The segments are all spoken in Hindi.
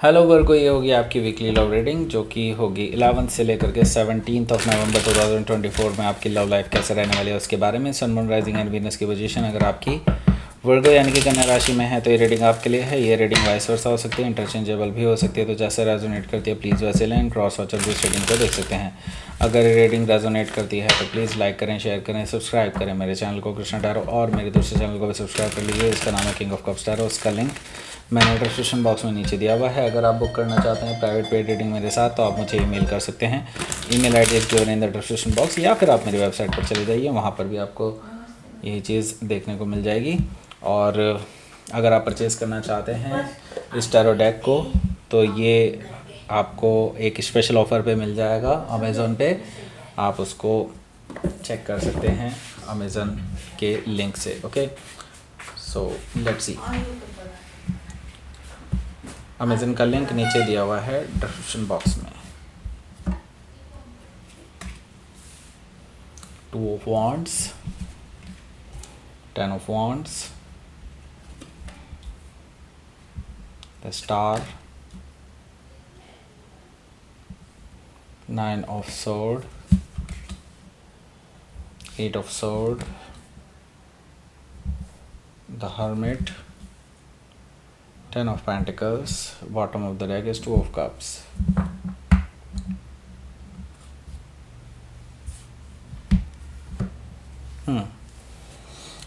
हेलो वर्गो, ये होगी आपकी वीकली लव रीडिंग जो कि होगी 11 से लेकर के 17 नवंबर 2024 में आपकी लव लाइफ कैसे रहने वाली है उसके बारे में। सन, मून, राइजिंग एंड वीनस की पोजीशन अगर आपकी वर्गो यानी कि कन्या राशि में है तो ये रीडिंग आपके लिए है। ये रीडिंग वाइस वर्सा हो सकती है, इंटरचेंजेबल भी हो सकती है, तो जैसे रेजोनेट करती है प्लीज़ वैसे लें। क्रॉस वाचर भी इस रीडिंग को देख सकते हैं। अगर ये रीडिंग रेजोनेट करती है तो प्लीज़ लाइक करें, शेयर करें, सब्सक्राइब करें मेरे चैनल को कृष्णा टैरो, और मेरे दूसरे चैनल को भी सब्सक्राइब कर लीजिए। इसका नाम है किंग ऑफ कप्स टैरो। उसका लिंक मैंने डिस्क्रिप्शन बॉक्स में नीचे दिया हुआ है। अगर आप बुक करना चाहते हैं प्राइवेट पेड रीडिंग मेरे साथ तो आप मुझे ईमेल कर सकते हैं। Email ID is given in the description box, या फिर आप मेरी वेबसाइट पर चले जाइए, वहाँ पर भी आपको यही चीज़ देखने को मिल जाएगी। और अगर आप परचेज़ करना चाहते हैं इस टैरो डेक को तो ये आपको एक स्पेशल ऑफ़र पे मिल जाएगा अमेज़ॉन पे। आप उसको चेक कर सकते हैं अमेज़न के लिंक से। Okay, so let's see. Amazon का लिंक नीचे दिया हुआ है डिस्क्रिप्शन बॉक्स में। 2 of wands, 10 of wands, the star, 9 of sword, 8 of sword, the hermit, 10 of pentacles, bottom of the deck is 2 of cups.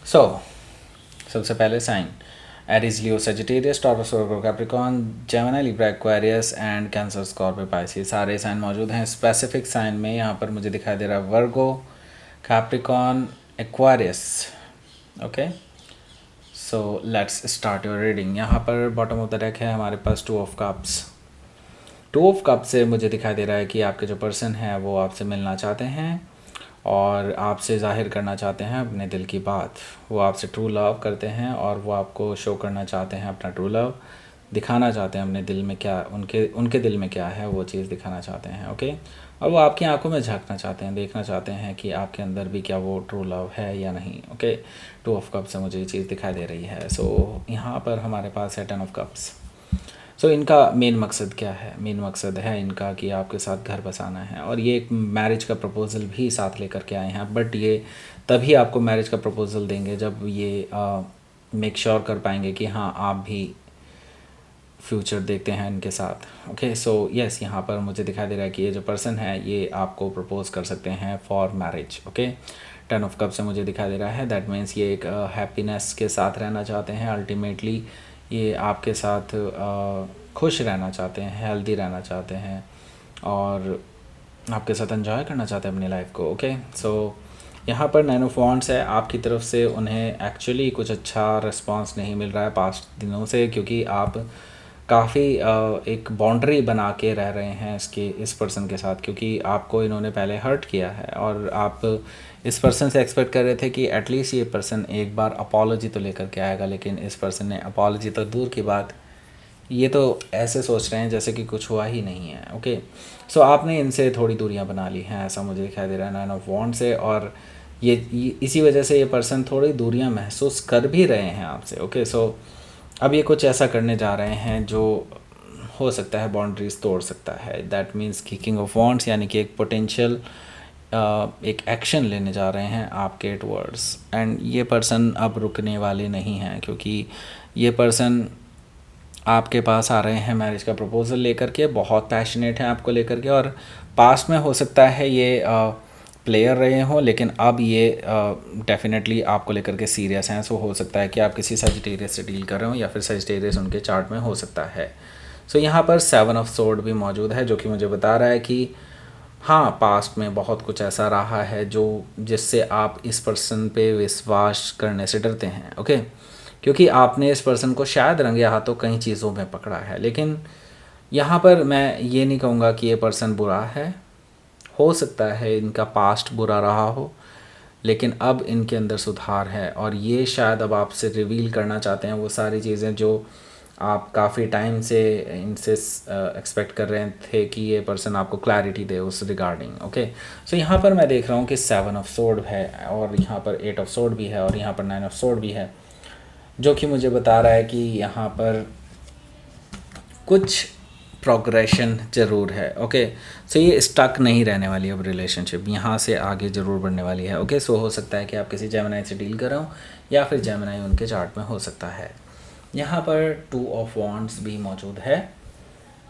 So सबसे पहले sign Aries, Leo, Sagittarius, Taurus, Virgo, Capricorn, Gemini, Libra, Aquarius and Cancer, Scorpio, Pisces, सारे साइन मौजूद हैं। स्पेसिफिक साइन में यहाँ पर मुझे दिखाई दे रहा है Virgo, Capricorn, Aquarius. Okay, so let's start your reading. यहाँ पर बॉटम ऑफ द डेक है हमारे पास 2 ऑफ कप्स। 2 ऑफ कप से मुझे दिखाई दे रहा है कि आपके जो पर्सन है वो आपसे मिलना चाहते हैं और आपसे ज़ाहिर करना चाहते हैं अपने दिल की बात। वो आपसे ट्रू लव करते हैं और वो आपको शो करना चाहते हैं अपना ट्रू लव, दिखाना चाहते हैं अपने दिल में क्या, उनके दिल में क्या है वो चीज़ दिखाना चाहते हैं। ओके, और वो आपकी आंखों में झांकना चाहते हैं, देखना चाहते हैं कि आपके अंदर भी क्या वो ट्रू लव है या नहीं। ओके, 2 ऑफ कप से मुझे ये चीज़ दिखाई दे रही है। सो यहाँ पर हमारे पास है 10 ऑफ कप्स। सो इनका मेन मकसद क्या है? मेन मकसद है इनका कि आपके साथ घर बसाना है, और ये एक मैरिज का प्रपोज़ल भी साथ लेकर के आए हैं। बट ये तभी आपको मैरिज का प्रपोज़ल देंगे जब ये मेक श्योर कर पाएंगे कि हाँ आप भी फ्यूचर देखते हैं इनके साथ। ओके, सो यस, यहाँ पर मुझे दिखाई दे रहा है कि ये जो पर्सन है ये आपको प्रपोज़ कर सकते हैं for marriage. Okay, 10 of cup से मुझे दिखाई दे रहा है दैट मीन्स ये एक हैप्पीनेस के साथ रहना चाहते हैं। अल्टीमेटली ये आपके साथ खुश रहना चाहते हैं, हेल्दी रहना चाहते हैं और आपके साथ एंजॉय करना चाहते हैं अपनी लाइफ को। ओके, सो यहाँ पर 9 ऑफ वांड्स है। आपकी तरफ से उन्हें एक्चुअली कुछ अच्छा रिस्पांस नहीं मिल रहा है पास्ट दिनों से, क्योंकि आप काफ़ी एक बाउंड्री बना के रह रहे हैं इस पर्सन के साथ, क्योंकि आपको इन्होंने पहले हर्ट किया है और आप इस पर्सन से एक्सपेक्ट कर रहे थे कि एटलीस्ट ये पर्सन एक बार अपॉलॉजी तो लेकर के आएगा, लेकिन इस पर्सन ने अपॉलॉजी तो दूर की बात, ये तो ऐसे सोच रहे हैं जैसे कि कुछ हुआ ही नहीं है। ओके, सो आपने इनसे थोड़ी दूरियां बना ली हैं, ऐसा मुझे दिखाई दे रहा है 9 ऑफ वांड से। और ये इसी वजह से ये पर्सन थोड़ी दूरियां महसूस कर भी रहे हैं आपसे। ओके, सो अब ये कुछ ऐसा करने जा रहे हैं जो हो सकता है बाउंड्रीज तोड़ सकता है। दैट मीन्स कि किंग ऑफ वांड्स यानी कि एक पोटेंशियल एक एक्शन लेने जा रहे हैं आपके टुवर्ड्स, एंड ये पर्सन अब रुकने वाले नहीं हैं, क्योंकि ये पर्सन आपके पास आ रहे हैं मैरिज का प्रपोज़ल लेकर के, बहुत पैशनेट हैं आपको लेकर के। और पास्ट में हो सकता है ये प्लेयर रहे हों, लेकिन अब ये डेफिनेटली आपको लेकर के सीरियस हैं। सो हो सकता है कि आप किसी सजिटेरियस से डील कर रहे हो या फिर सजिटेरियस उनके चार्ट में हो सकता है। सो यहाँ पर 7 ऑफ सोर्ड भी मौजूद है, जो कि मुझे बता रहा है कि हाँ, पास्ट में बहुत कुछ ऐसा रहा है जिससे आप इस पर्सन पे विश्वास करने से डरते हैं। ओके, क्योंकि आपने इस पर्सन को शायद रंगे हाथों कई चीज़ों में पकड़ा है, लेकिन यहाँ पर मैं ये नहीं कहूँगा कि ये पर्सन बुरा है। हो सकता है इनका पास्ट बुरा रहा हो, लेकिन अब इनके अंदर सुधार है और ये शायद अब आपसे रिवील करना चाहते हैं वो सारी चीज़ें जो आप काफ़ी टाइम से इनसे एक्सपेक्ट कर रहे थे कि ये पर्सन आपको क्लैरिटी दे उस रिगार्डिंग। ओके, सो यहाँ पर मैं देख रहा हूँ कि 7 ऑफ सोर्ड है और यहाँ पर 8 ऑफ सोर्ड भी है और यहाँ पर 9 ऑफ सोर्ड भी है, जो कि मुझे बता रहा है कि यहाँ पर कुछ प्रोग्रेशन ज़रूर है। ओके, सो ये स्टक नहीं रहने वाली अब रिलेशनशिप, यहाँ से आगे ज़रूर बढ़ने वाली है। ओके, सो हो सकता है कि आप किसी जेमिनाई से डील कर रहे हो या फिर जेमिनाई उनके चार्ट में हो सकता है। यहाँ पर 2 ऑफ वॉन्ड्स भी मौजूद है।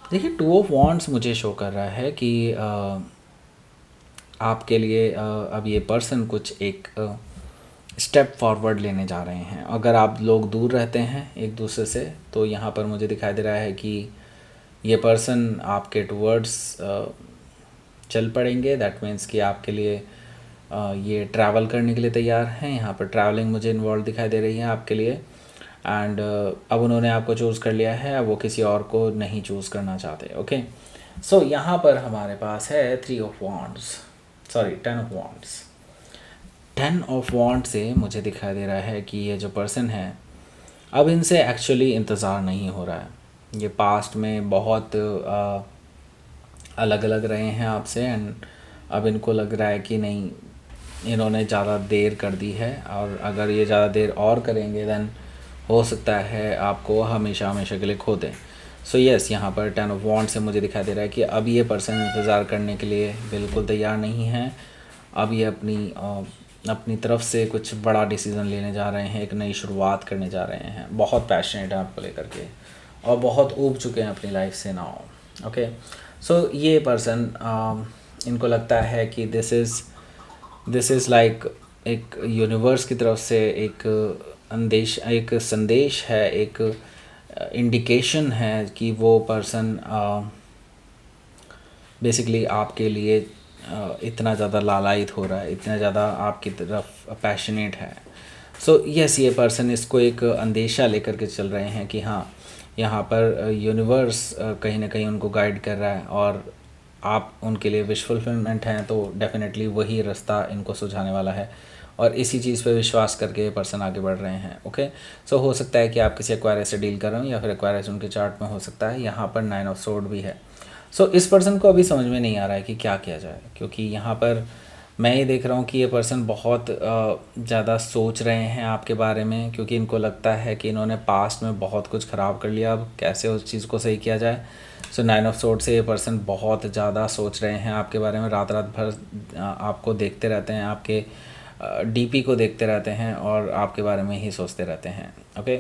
देखिए 2 ऑफ वॉन्ड्स मुझे शो कर रहा है कि आपके लिए अब ये पर्सन कुछ एक स्टेप फॉरवर्ड लेने जा रहे हैं। अगर आप लोग दूर रहते हैं एक दूसरे से तो यहाँ पर मुझे दिखाई दे रहा है कि ये पर्सन आपके टूवर्ड्स चल पड़ेंगे। दैट मीन्स कि आपके लिए ये ट्रैवल करने के लिए तैयार हैं। यहाँ पर ट्रैवलिंग मुझे इन्वॉल्व दिखाई दे रही है आपके लिए। एंड अब उन्होंने आपको चूज़ कर लिया है, अब वो किसी और को नहीं चूज़ करना चाहते। ओके, सो यहाँ पर हमारे पास है 3 of wands, sorry 10 of wands. 10 of wand से मुझे दिखाई दे रहा है कि ये जो पर्सन है अब इनसे एक्चुअली इंतज़ार नहीं हो रहा है। ये पास्ट में बहुत अलग अलग रहे हैं आपसे एंड अब इनको लग रहा है कि नहीं, इन्होंने ज़्यादा देर कर दी है और अगर ये ज़्यादा देर और करेंगे देन हो सकता है आपको हमेशा हमेशा के लिए खो दें। सो यस, यहाँ पर 10 ऑफ वॉन्ड से मुझे दिखाई दे रहा है कि अब ये पर्सन इंतज़ार करने के लिए बिल्कुल तैयार नहीं है। अब ये अपनी तरफ से कुछ बड़ा डिसीज़न लेने जा रहे हैं, एक नई शुरुआत करने जा रहे हैं। बहुत पैशनेट है आपको लेकर के और बहुत ऊब चुके हैं अपनी लाइफ से नाउ। ओके, सो ये पर्सन इनको लगता है कि दिस इज़ लाइक एक यूनिवर्स की तरफ से एक एक संदेश है, एक इंडिकेशन है कि वो पर्सन बेसिकली आपके लिए इतना ज़्यादा लालायित हो रहा है, इतना ज़्यादा आपकी तरफ पैशनेट है। सो यस, ये पर्सन इसको एक अंदेशा लेकर के चल रहे हैं कि हाँ, यहाँ पर यूनिवर्स कहीं ना कहीं उनको गाइड कर रहा है और आप उनके लिए विश फुलफिलमेंट हैं, तो डेफिनेटली वही रास्ता इनको सुझाने वाला है और इसी चीज़ पे विश्वास करके ये पर्सन आगे बढ़ रहे हैं। ओके, सो हो सकता है कि आप किसी एक्वायरियस से डील कर रहे हो या फिर एक्वायरियस उनके चार्ट में हो सकता है। यहाँ पर 9 ऑफ सोर्ड भी है। सो इस पर्सन को अभी समझ में नहीं आ रहा है कि क्या किया जाए, क्योंकि यहाँ पर मैं ये देख रहा हूँ कि ये पर्सन बहुत ज़्यादा सोच रहे हैं आपके बारे में, क्योंकि इनको लगता है कि इन्होंने पास्ट में बहुत कुछ ख़राब कर लिया, अब कैसे उस चीज़ को सही किया जाए। सो 9 ऑफ सोर्ड से ये पर्सन बहुत ज़्यादा सोच रहे हैं आपके बारे में, रात रात भर आपको देखते रहते हैं, आपके डीपी को देखते रहते हैं और आपके बारे में ही सोचते रहते हैं। ओके,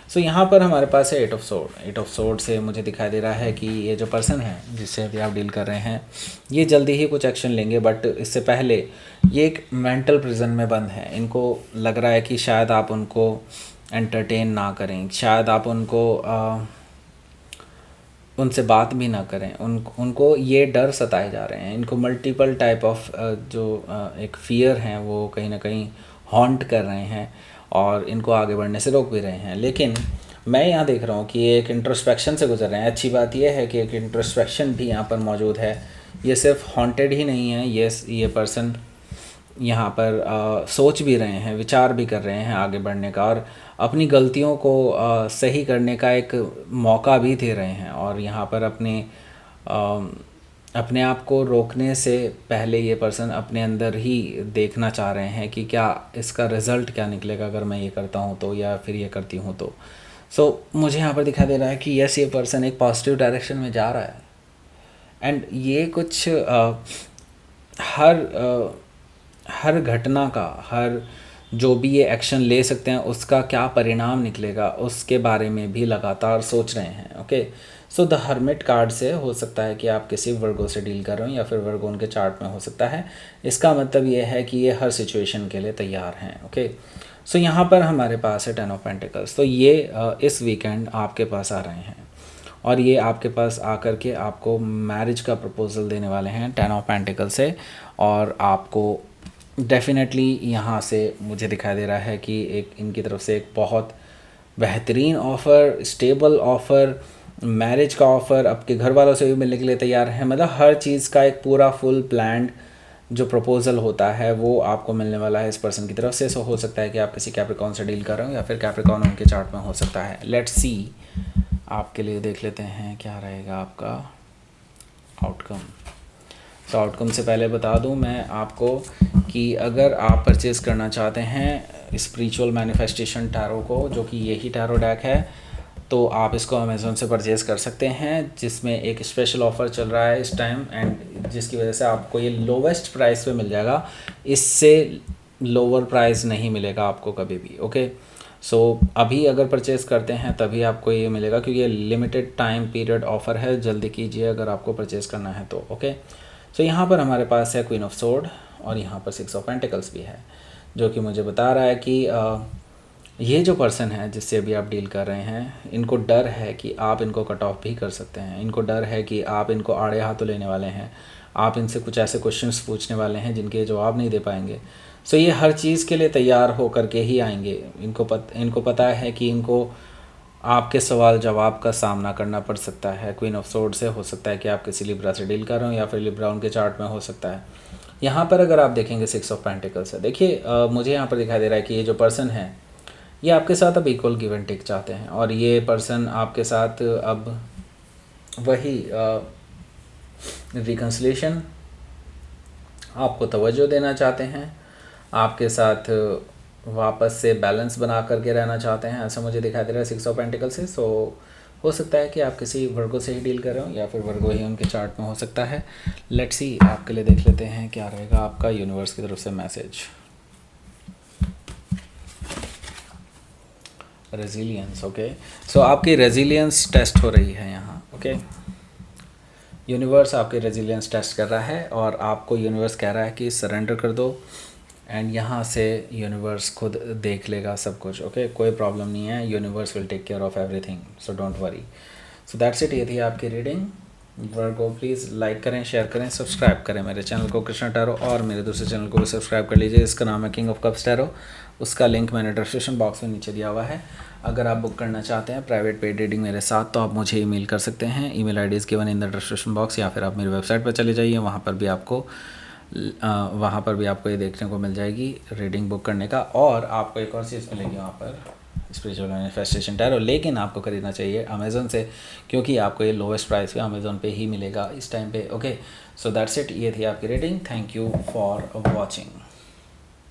सो यहाँ पर हमारे पास है 8 ऑफ सोर्ड। 8 ऑफ सोर्ड से मुझे दिखाई दे रहा है कि ये जो पर्सन है जिससे अभी आप डील कर रहे हैं ये जल्दी ही कुछ एक्शन लेंगे, बट इससे पहले ये एक मेंटल प्रिजन में बंद है। इनको लग रहा है कि शायद आप उनको एंटरटेन ना करें, शायद आप उनसे बात भी ना करें। उनको ये डर सताए जा रहे हैं। इनको मल्टीपल टाइप ऑफ एक फ़ियर हैं वो कहीं ना कहीं हॉन्ट कर रहे हैं और इनको आगे बढ़ने से रोक भी रहे हैं। लेकिन मैं यहाँ देख रहा हूँ कि एक इंट्रोस्पेक्शन से गुजर रहे हैं। अच्छी बात यह है कि एक इंट्रोस्पेक्शन भी यहाँ पर मौजूद है। ये सिर्फ हॉन्टेड ही नहीं है, ये पर्सन यहाँ पर सोच भी रहे हैं, विचार भी कर रहे हैं आगे बढ़ने का और अपनी गलतियों को सही करने का एक मौका भी दे रहे हैं। और यहाँ पर अपने आप को रोकने से पहले ये पर्सन अपने अंदर ही देखना चाह रहे हैं कि क्या इसका रिज़ल्ट क्या निकलेगा अगर मैं ये करता हूँ तो, या फिर ये करती हूँ तो। सो मुझे यहाँ पर दिखाई दे रहा है कि यस, ये पर्सन एक पॉजिटिव डायरेक्शन में जा रहा है एंड ये कुछ हर घटना का, हर जो भी ये एक्शन ले सकते हैं उसका क्या परिणाम निकलेगा उसके बारे में भी लगातार सोच रहे हैं। Okay, so the hermit card से हो सकता है कि आप किसी वर्गो से डील कर रहे हो या फिर वर्गो उनके चार्ट में हो सकता है। इसका मतलब ये है कि ये हर सिचुएशन के लिए तैयार हैं। ओके, सो यहाँ पर हमारे पास है 10 ऑफ पेंटिकल्स। तो ये इस वीकेंड आपके पास आ रहे हैं और ये आपके पास आकर के आपको मैरिज का प्रपोजल देने वाले हैं 10 ऑफ पेंटिकल से। और आपको डेफिनेटली यहाँ से मुझे दिखाई दे रहा है कि एक इनकी तरफ से एक बहुत बेहतरीन ऑफ़र, स्टेबल ऑफ़र, मैरिज का ऑफ़र, आपके घर वालों से भी मिलने के लिए तैयार हैं। मतलब हर चीज़ का एक पूरा फुल प्लान्ड जो प्रपोजल होता है वो आपको मिलने वाला है इस पर्सन की तरफ से। सो हो सकता है कि आप किसी कैप्रिकॉर्न से डील कर रहे हो या फिर कैप्रिकॉर्न उनके चार्ट में हो सकता है। लेट्स सी, आपके लिए देख लेते हैं क्या रहेगा आपका आउटकम। तो आउटकम से पहले बता दूं मैं आपको कि अगर आप परचेज़ करना चाहते हैं स्पिरिचुअल मैनिफेस्टेशन टैरो को, जो कि यही टैरो डेक है, तो आप इसको अमेज़ोन से परचेज़ कर सकते हैं, जिसमें एक स्पेशल ऑफ़र चल रहा है इस टाइम, एंड जिसकी वजह से आपको ये लोवेस्ट प्राइस पे मिल जाएगा। इससे लोअर प्राइस नहीं मिलेगा आपको कभी भी। ओके, सो अभी अगर परचेज़ करते हैं तभी आपको ये मिलेगा, क्योंकि ये लिमिटेड टाइम पीरियड ऑफ़र है। जल्दी कीजिए अगर आपको परचेज़ करना है तो। ओके, सो यहाँ पर हमारे पास है क्वीन ऑफ सोर्ड, और यहाँ पर 6 ऑफ पेंटिकल्स भी है, जो कि मुझे बता रहा है कि ये जो पर्सन है जिससे अभी आप डील कर रहे हैं, इनको डर है कि आप इनको कट ऑफ भी कर सकते हैं। इनको डर है कि आप इनको आड़े हाथों लेने वाले हैं, आप इनसे कुछ ऐसे क्वेश्चंस पूछने वाले हैं जिनके जवाब नहीं दे पाएंगे। सो ये हर चीज़ के लिए तैयार हो करके ही आएंगे। इनको पता है कि इनको आपके सवाल जवाब का सामना करना पड़ सकता है। क्वीन ऑफ सोर्ड से हो सकता है कि आप किसी लिब्रा से डील कर रहे हो, या फिर लिब्रा उनके चार्ट में हो सकता है। यहाँ पर अगर आप देखेंगे 6 ऑफ पेंटिकल्स है। देखिए मुझे यहाँ पर दिखाई दे रहा है कि ये जो पर्सन है ये आपके साथ अब इक्वल गिव एंड टेक चाहते हैं, और ये पर्सन आपके साथ अब वही रिकन्सिलेशन, आपको तवज्जो देना चाहते हैं, आपके साथ वापस से बैलेंस बना करके रहना चाहते हैं, ऐसा मुझे दिखाई दे रहा है 6 ऑफ पेंटिकल से। सो हो सकता है कि आप किसी वर्गो से ही डील कर रहे हो, या फिर वर्गो ही उनके चार्ट में हो सकता है। लेट्स सी, आपके लिए देख लेते हैं क्या रहेगा आपका यूनिवर्स की तरफ से मैसेज। रेजिलियंस, ओके, सो आपकी रेजिलियंस टेस्ट हो रही है यहाँ। ओके, यूनिवर्स आपके रेजिलियंस टेस्ट कर रहा है, और आपको यूनिवर्स कह रहा है कि सरेंडर कर दो, एंड यहाँ से यूनिवर्स खुद देख लेगा सब कुछ। ओके, कोई प्रॉब्लम नहीं है, universe will take care of everything, so don't worry. So that's it, ये थी आपकी रीडिंग। वर्गो प्लीज़ लाइक करें, शेयर करें, सब्सक्राइब करें मेरे चैनल को कृष्णा टैरो, और मेरे दूसरे चैनल को भी सब्सक्राइब कर लीजिए, इसका नाम है किंग ऑफ कप्स टैरो। उसका लिंक मैंने डिस्क्रिप्शन बॉक्स में नीचे दिया हुआ है। अगर आप बुक करना चाहते हैं प्राइवेट पेड रीडिंग मेरे साथ, तो आप मुझे ईमेल कर सकते हैं। Email ID is given in the description box, या फिर आप मेरी वेबसाइट पर चले जाइए, वहाँ पर भी आपको ये देखने को मिल जाएगी रीडिंग बुक करने का। और आपको एक और चीज़ मिलेगी वहाँ पर, स्पिरिचुअल मैनिफेस्टेशन टैरो, लेकिन आपको खरीदना चाहिए अमेज़न से, क्योंकि आपको ये लोवेस्ट प्राइस पे अमेज़न पे ही मिलेगा इस टाइम पे। ओके, सो दैट्स इट, ये थी आपकी reading. Thank you for watching.